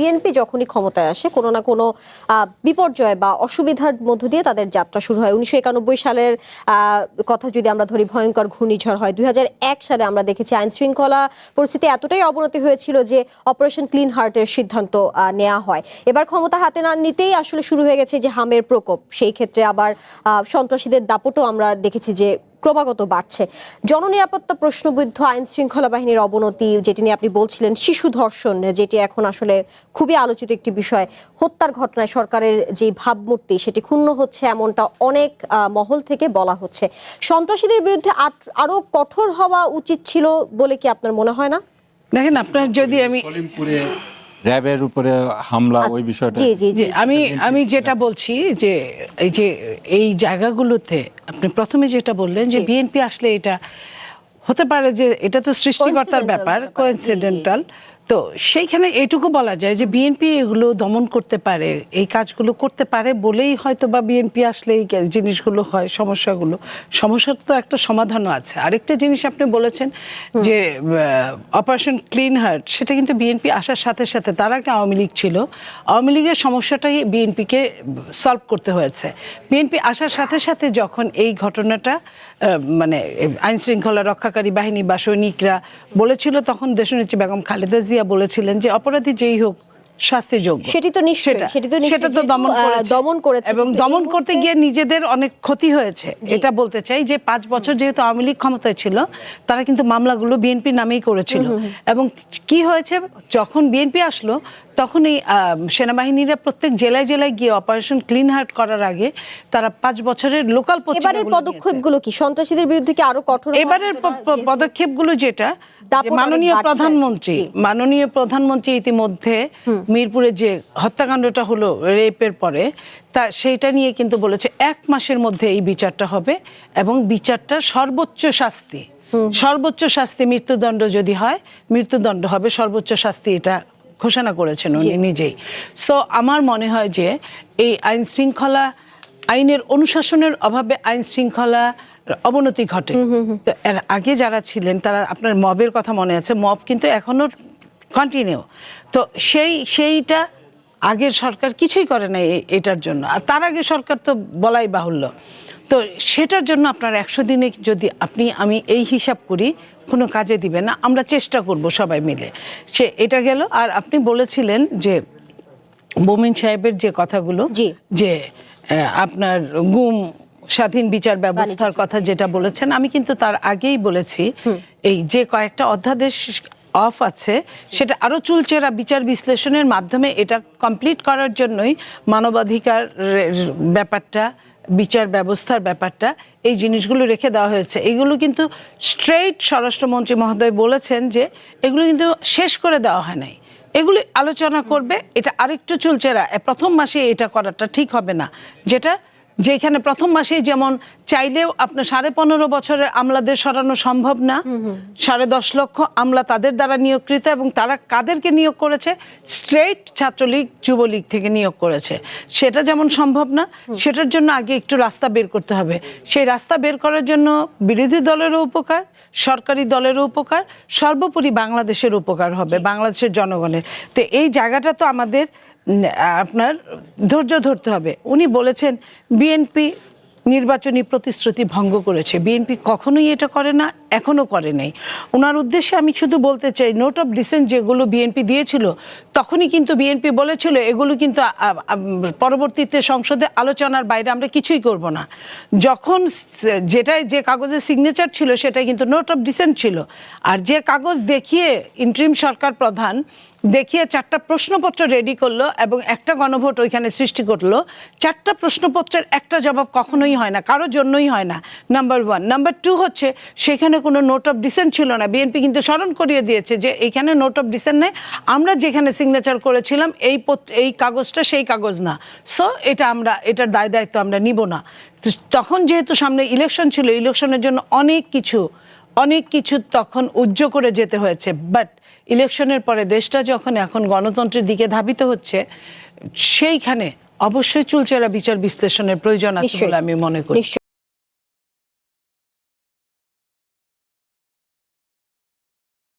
BNP যখনই ক্ষমতায় আসে কোনো না কোনো বিপর্যয় বা অসুবিধার মধ্য দিয়ে তাদের যাত্রা শুরু হয়। 1991 সালের কথা যদি আমরা ধরি, ভয়ঙ্কর ঘূর্ণিঝড় হয়। 2001 সালে আমরা দেখেছি আইন শৃঙ্খলা পরিস্থিতি এতটাই অবনতি হয়েছিল যে অপারেশন ক্লিন হার্টের সিদ্ধান্ত নেওয়া হয়। এবার ক্ষমতা হাতে না নিতেই আসলে শুরু হয়ে গেছে যে হামের প্রকোপ। সেই ক্ষেত্রে আবার সন্ত্রাসীদের দাপটও আমরা দেখেছি যে ক্রমাগত বাড়ছে। জননিরাপত্তা প্রশ্নবিদ্ধ আইন শৃঙ্খলা বাহিনীর অবনতি, যেটি নিয়ে আপনি বলছিলেন, শিশু ধর্ষণ, যেটি এখন আসলে খুবই আলোচিত একটি বিষয়। হত্যার ঘটনায় সরকারের যে ভাবমূর্তি সেটি ক্ষুণ্ণ হচ্ছে, এমনটা অনেক মহল থেকে বলা হচ্ছে। সন্ত্রাসীদের বিরুদ্ধে আরো কঠোর হওয়া উচিত ছিল বলে কি আপনার মনে হয় না? দেখেন, আপনার যদি আমি র্যাবের উপরে হামলা, ওই বিষয়টা আমি যেটা বলছি যে এই জায়গাগুলোতে আপনি প্রথমে যেটা বললেন যে বিএনপি আসলে এটা হতে পারে যে এটা তো সৃষ্টিকর্তার ব্যাপার, কোইন্সিডেন্টাল। তো সেইখানে এইটুকু বলা যায় যে বিএনপি এগুলো দমন করতে পারে, এই কাজগুলো করতে পারে বলেই হয়তো বা বিএনপি আসলে এই জিনিসগুলো হয়। সমস্যার তো একটা সমাধানও আছে। আরেকটা জিনিস আপনি বলেছেন যে অপারেশন ক্লিন হার্ট, সেটা কিন্তু বিএনপি আসার সাথে সাথে, তার আগে আওয়ামী লীগ ছিল, আওয়ামী লীগের সমস্যাটাই বিএনপিকে সলভ করতে হয়েছে। বিএনপি আসার সাথে সাথে যখন এই ঘটনাটা মানে আইন শৃঙ্খলা রক্ষাকারী বাহিনী বা সৈনিকরা বলেছিল, তখন দেশনেত্রী বেগম খালেদা জিয়া বলেছিলেন যে অপরাধী যেই হোক শাস্তিযোগ্য। সেটা তো দমন করেছে, এবং দমন করতে গিয়ে নিজেদের অনেক ক্ষতি হয়েছে। এটা বলতে চাই যে 5 বছর যেহেতু আওয়ামী লীগ ক্ষমতায় ছিল, তারা কিন্তু মামলাগুলো বিএনপি নামেই করেছিল। এবং কি হয়েছে, যখন বিএনপি আসলো তখন এই সেনাবাহিনীরা প্রত্যেক জেলায় জেলায় গিয়ে অপারেশন ক্লিন হার্ট করার আগে তারা 5 বছরের লোকাল পদক্ষেপগুলো কি সন্ত্রাসীদের বিরুদ্ধে কি আরো কঠোর? এবারের পদক্ষেপগুলো যেটা মাননীয় প্রধানমন্ত্রী ইতিমধ্যে মিরপুরে যে হত্যাকাণ্ডটা হলো রেপের পরে, তা সেইটা নিয়ে কিন্তু বলেছে 1 মাসের মধ্যে এই বিচারটা হবে, এবং বিচারটা সর্বোচ্চ শাস্তি মৃত্যুদণ্ড যদি হয় মৃত্যুদণ্ড হবে, সর্বোচ্চ শাস্তি এটা ঘোষণা করেছেন উনি নিজেই। সো আমার মনে হয় যে এই আইনের অনুশাসনের অভাবে আইন শৃঙ্খলা অবনতি ঘটে। তো এর আগে যারা ছিলেন তারা, আপনার মবের কথা মনে আছে, মব কিন্তু এখনো কন্টিনিউ। তো সেইটা আগের সরকার কিছুই করে না এটার জন্য, আর তার আগে সরকার তো বলাই বাহুল্য। তো সেটার জন্য আপনার 100 দিনে যদি আমি এই হিসাব করি, কোনো কাজে দিবে না। আমরা চেষ্টা করব সবাই মিলে। এটা গেল। আর আপনি বলেছিলেন যে মোমিন সাহেবের যে কথাগুলো, যে আপনার গুম, স্বাধীন বিচার ব্যবস্থার কথা যেটা বলেছেন, আমি কিন্তু তার আগেই বলেছি এই যে কয়েকটা অধ্যাদেশ অফ আছে, সেটা আরো চুলচেরা বিচার বিশ্লেষণের মাধ্যমে এটা কমপ্লিট করার জন্যই মানবাধিকার ব্যাপারটা, বিচার ব্যবস্থার ব্যাপারটা, এই জিনিসগুলো রেখে দেওয়া হয়েছে। এগুলো কিন্তু স্ট্রেইট স্বরাষ্ট্রমন্ত্রী মহোদয় বলেছেন যে এগুলো কিন্তু শেষ করে দেওয়া হয় নাই, এগুলি আলোচনা করবে। এটা আরেকটু চুলচেরা, প্রথম মাসে এটা করাটা ঠিক হবে না। যেখানে প্রথম মাসেই যেমন চাইলেও আপনার 15.5 বছরের আমলাদের সরানো সম্ভব না, 10.5 লক্ষ আমলা তাদের দ্বারা নিয়োগকৃত, এবং তারা কাদেরকে নিয়োগ করেছে? স্ট্রেট ছাত্রলীগ যুবলীগ থেকে নিয়োগ করেছে। সেটা যেমন সম্ভব না, সেটার জন্য আগে একটু রাস্তা বের করতে হবে। সেই রাস্তা বের করার জন্য বিরোধী দলেরও উপকার, সরকারি দলেরও উপকার, সর্বোপরি বাংলাদেশের উপকার হবে, বাংলাদেশের জনগণের। তো এই জায়গাটা তো আমাদের আপনার ধৈর্য ধরতে হবে। উনি বলেছেন বিএনপি নির্বাচনী প্রতিশ্রুতি ভঙ্গ করেছে। বিএনপি কখনোই এটা করে না, এখনো করে নাই। ওনার উদ্দেশ্যে আমি শুধু বলতে চাই, নোট অফ ডিসেন্ট যেগুলো বিএনপি দিয়েছিল, তখনই কিন্তু বিএনপি বলেছিল এগুলো কিন্তু পরবর্তীতে সংসদে আলোচনার বাইরে আমরা কিছুই করব না। যখন যে কাগজে সিগনেচার ছিল সেটাই কিন্তু নোট অফ ডিসেন্ট ছিল। আর যে কাগজ দেখিয়ে ইন্টারিম সরকার প্রধান দেখিয়ে 4টা প্রশ্নপত্র রেডি করলো এবং একটা গণভোট ওইখানে সৃষ্টি করলো, 4টা প্রশ্নপত্রের একটা জবাব কখনোই হয় না, কারোর জন্যই হয় না, নাম্বার 1। নাম্বার 2 হচ্ছে সেখানে কোনো নোট অফ ডিসেন্ট ছিল না। বিএনপি কিন্তু স্মরণ করিয়ে দিয়েছে যে এইখানে নোট অফ ডিসেন্ট নেই, আমরা যেখানে সিগনেচার করেছিলাম এই কাগজটা সেই কাগজ না। সো এটার দায়িত্ব আমরা নিব না। তখন যেহেতু সামনে ইলেকশন ছিল, ইলেকশনের জন্য অনেক কিছু তখন উজ্জ্ব করে যেতে হয়েছে। বাট ইলেকশনের পরে দেশটা যখন এখন গণতন্ত্রের দিকে ধাবিত হচ্ছে, সেইখানে অবশ্যই চুলচেরা বিচার বিশ্লেষণের প্রয়োজন আছে বলে আমি মনে করি।